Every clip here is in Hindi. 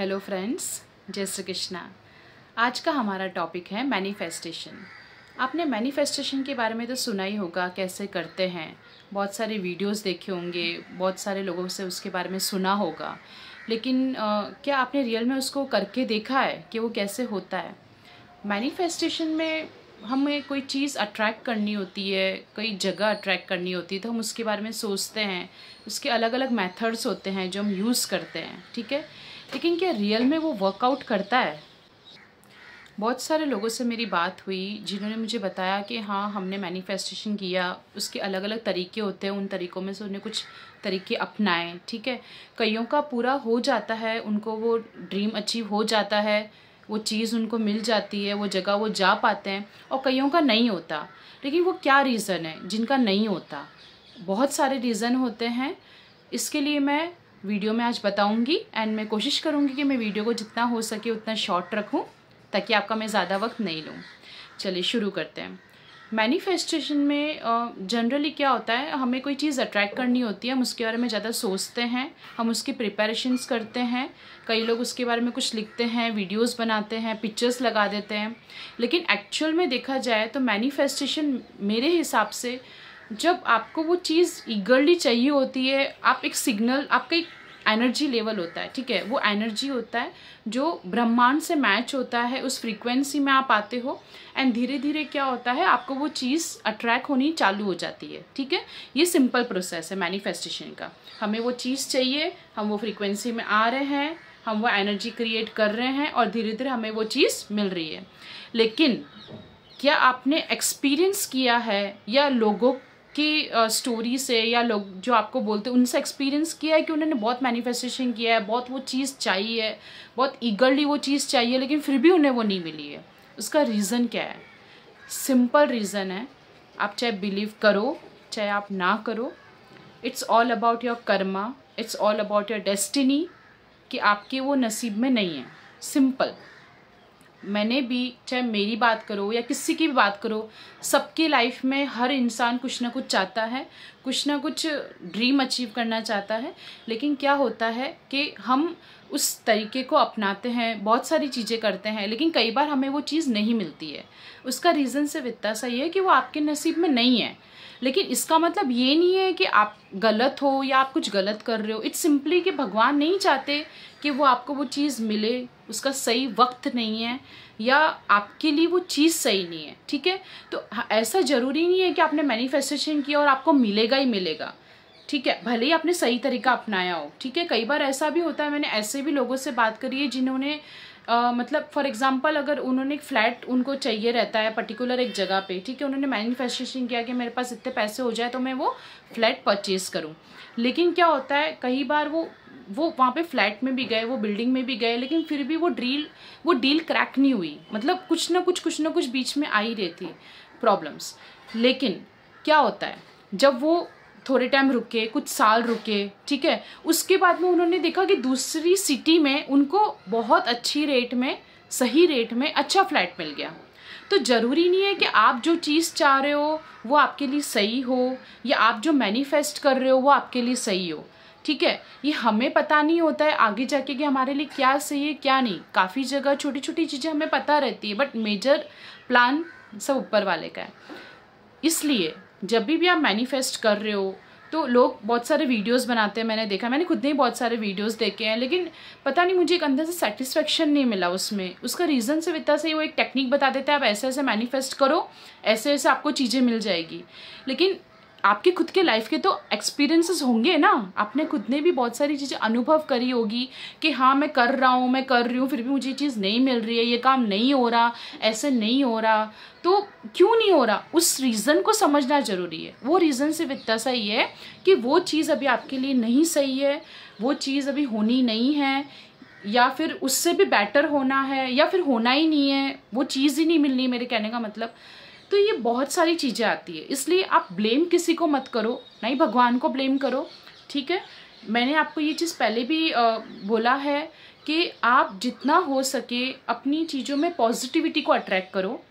हेलो फ्रेंड्स, जय श्री कृष्णा। आज का हमारा टॉपिक है मैनिफेस्टेशन। आपने मैनिफेस्टेशन के बारे में तो सुना ही होगा, कैसे करते हैं। बहुत सारे वीडियोस देखे होंगे, बहुत सारे लोगों से उसके बारे में सुना होगा, लेकिन क्या आपने रियल में उसको करके देखा है कि वो कैसे होता है। मैनिफेस्टेशन में हमें कोई चीज़ अट्रैक्ट करनी होती है, कोई जगह अट्रैक्ट करनी होती है, तो हम उसके बारे में सोचते हैं। उसके अलग अलग मेथड्स होते हैं जो हम यूज़ करते हैं, ठीक है। लेकिन क्या रियल में वो वर्कआउट करता है? बहुत सारे लोगों से मेरी बात हुई जिन्होंने मुझे बताया कि हाँ, हमने मैनिफेस्टेशन किया, उसके अलग अलग तरीके होते हैं, उन तरीक़ों में से उन्हें कुछ तरीके अपनाए, ठीक है। कईयों का पूरा हो जाता है, उनको वो ड्रीम अचीव हो जाता है, वो चीज़ उनको मिल जाती है, वो जगह वो जा पाते हैं, और कईयों का नहीं होता। लेकिन वो क्या रीज़न है जिनका नहीं होता? बहुत सारे रीज़न होते हैं। इसके लिए मैं वीडियो में आज बताऊंगी, एंड मैं कोशिश करूंगी कि मैं वीडियो को जितना हो सके उतना शॉर्ट रखूं, ताकि आपका मैं ज़्यादा वक्त नहीं लूं। चलिए शुरू करते हैं। मैनिफेस्टेशन में जनरली क्या होता है, हमें कोई चीज़ अट्रैक्ट करनी होती है, हम उसके बारे में ज़्यादा सोचते हैं, हम उसकी प्रिपरेशंस करते हैं। कई लोग उसके बारे में कुछ लिखते हैं, वीडियोस बनाते हैं, पिक्चर्स लगा देते हैं। लेकिन एक्चुअल में देखा जाए तो मैनिफेस्टेशन मेरे हिसाब से, जब आपको वो चीज़ ईगरली चाहिए होती है, आप एक सिग्नल, आपका एक एनर्जी लेवल होता है, ठीक है। वो एनर्जी होता है जो ब्रह्मांड से मैच होता है, उस फ्रीक्वेंसी में आप आते हो, एंड धीरे धीरे क्या होता है, आपको वो चीज़ अट्रैक्ट होनी चालू हो जाती है, ठीक है। ये सिंपल प्रोसेस है मैनिफेस्टेशन का। हमें वो चीज़ चाहिए, हम वो फ्रीक्वेंसी में आ रहे हैं, हम वो एनर्जी क्रिएट कर रहे हैं, और धीरे धीरे हमें वो चीज़ मिल रही है। लेकिन क्या आपने एक्सपीरियंस किया है, या लोगों की स्टोरी से, या लोग जो आपको बोलते हैं उनसे एक्सपीरियंस किया है कि उन्होंने बहुत मैनिफेस्टेशन किया है, बहुत वो चीज़ चाहिए, बहुत ईगरली वो चीज़ चाहिए, लेकिन फिर भी उन्हें वो नहीं मिली है? उसका रीज़न क्या है? सिंपल रीज़न है, आप चाहे बिलीव करो चाहे आप ना करो, it's all about your Karma, it's all about your destiny, कि आपके वो नसीब में नहीं है। सिंपल। मैंने भी, चाहे मेरी बात करो या किसी की भी बात करो, सबकी लाइफ में हर इंसान कुछ ना कुछ चाहता है, कुछ ना कुछ ड्रीम अचीव करना चाहता है। लेकिन क्या होता है कि हम उस तरीके को अपनाते हैं, बहुत सारी चीज़ें करते हैं, लेकिन कई बार हमें वो चीज़ नहीं मिलती है। उसका रीज़न सिर्फ इतना सही है कि वो आपके नसीब में नहीं है। लेकिन इसका मतलब ये नहीं है कि आप गलत हो या आप कुछ गलत कर रहे हो। इट्स सिंपली कि भगवान नहीं चाहते कि वो आपको वो चीज़ मिले, उसका सही वक्त नहीं है, या आपके लिए वो चीज़ सही नहीं है, ठीक है। तो ऐसा ज़रूरी नहीं है कि आपने मैनिफेस्टेशन किया और आपको मिलेगा ही मिलेगा, ठीक है, भले ही आपने सही तरीका अपनाया हो, ठीक है। कई बार ऐसा भी होता है, मैंने ऐसे भी लोगों से बात करी है जिन्होंने मतलब फॉर एग्जांपल, अगर उन्होंने एक फ्लैट उनको चाहिए रहता है पर्टिकुलर एक जगह पे, ठीक है, उन्होंने मैनिफेस्टेशन किया कि मेरे पास इतने पैसे हो जाए तो मैं वो फ्लैट परचेज़ करूं। लेकिन क्या होता है, कई बार वो वहाँ पे फ्लैट में भी गए, वो बिल्डिंग में भी गए, लेकिन फिर भी वो डील क्रैक नहीं हुई। मतलब कुछ ना कुछ बीच में आ ही रही थी प्रॉब्लम्स। लेकिन क्या होता है, जब वो थोड़े टाइम रुके, कुछ साल रुके, ठीक है, उसके बाद में उन्होंने देखा कि दूसरी सिटी में उनको बहुत अच्छी रेट में, सही रेट में अच्छा फ्लैट मिल गया। तो ज़रूरी नहीं है कि आप जो चीज़ चाह रहे हो वो आपके लिए सही हो, या आप जो मैनिफेस्ट कर रहे हो वो आपके लिए सही हो, ठीक है। ये हमें पता नहीं होता है आगे जाके कि हमारे लिए क्या सही है क्या नहीं। काफ़ी जगह छोटी छोटी चीज़ें हमें पता रहती है, बट मेजर प्लान सब ऊपर वाले का है। इसलिए जब भी आप मैनिफेस्ट कर रहे हो तो लोग बहुत सारे वीडियोस बनाते हैं, मैंने देखा, मैंने खुद ने बहुत सारे वीडियोस देखे हैं, लेकिन पता नहीं मुझे एक अंदर से सेटिस्फेक्शन नहीं मिला उसमें। उसका रीज़न सिर्फ इतना सही, वो एक टेक्निक बता देते हैं, आप ऐसे ऐसे मैनिफेस्ट करो, ऐसे ऐसे आपको चीज़ें मिल जाएगी। लेकिन आपके खुद के लाइफ के तो एक्सपीरियंसेस होंगे ना, आपने खुद ने भी बहुत सारी चीज़ें अनुभव करी होगी कि हाँ मैं कर रहा हूँ, मैं कर रही हूँ, फिर भी मुझे ये चीज़ नहीं मिल रही है, ये काम नहीं हो रहा, ऐसे नहीं हो रहा। तो क्यों नहीं हो रहा, उस रीज़न को समझना ज़रूरी है। वो रीज़न सिर्फ इतना सही है कि वो चीज़ अभी आपके लिए नहीं सही है, वो चीज़ अभी होनी नहीं है, या फिर उससे भी बेटर होना है, या फिर होना ही नहीं है, वो चीज़ ही नहीं मिलनी, मेरे कहने का मतलब। तो ये बहुत सारी चीज़ें आती है, इसलिए आप ब्लेम किसी को मत करो, नहीं भगवान को ब्लेम करो, ठीक है। मैंने आपको ये चीज़ पहले भी बोला है कि आप जितना हो सके अपनी चीज़ों में पॉजिटिविटी को अट्रैक्ट करो,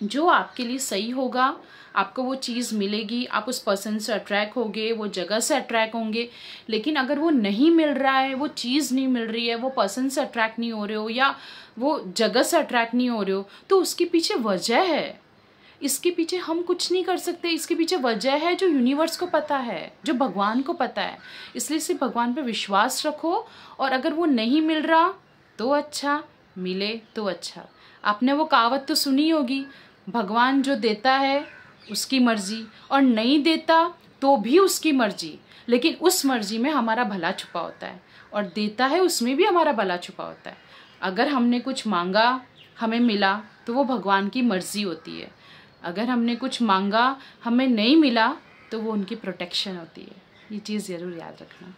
जो आपके लिए सही होगा, आपको वो चीज़ मिलेगी, आप उस पर्सन से अट्रैक्ट होगे, वो जगह से अट्रैक्ट होंगे। लेकिन अगर वो नहीं मिल रहा है, वो चीज़ नहीं मिल रही है, वो पर्सन से अट्रैक्ट नहीं हो रहे हो या वो जगह से अट्रैक्ट नहीं हो रहे हो, तो उसके पीछे वजह है। इसके पीछे हम कुछ नहीं कर सकते, इसके पीछे वजह है जो यूनिवर्स को पता है, जो भगवान को पता है। इसलिए सिर्फ भगवान पे विश्वास रखो, और अगर वो नहीं मिल रहा तो अच्छा, मिले तो अच्छा। आपने वो कहावत तो सुनी होगी, भगवान जो देता है उसकी मर्जी, और नहीं देता तो भी उसकी मर्जी, लेकिन उस मर्जी में हमारा भला छुपा होता है, और देता है उसमें भी हमारा भला छुपा होता है। अगर हमने कुछ मांगा, हमें मिला, तो वो भगवान की मर्जी होती है। अगर हमने कुछ मांगा, हमें नहीं मिला, तो वो उनकी प्रोटेक्शन होती है। ये चीज़ ज़रूर याद रखना।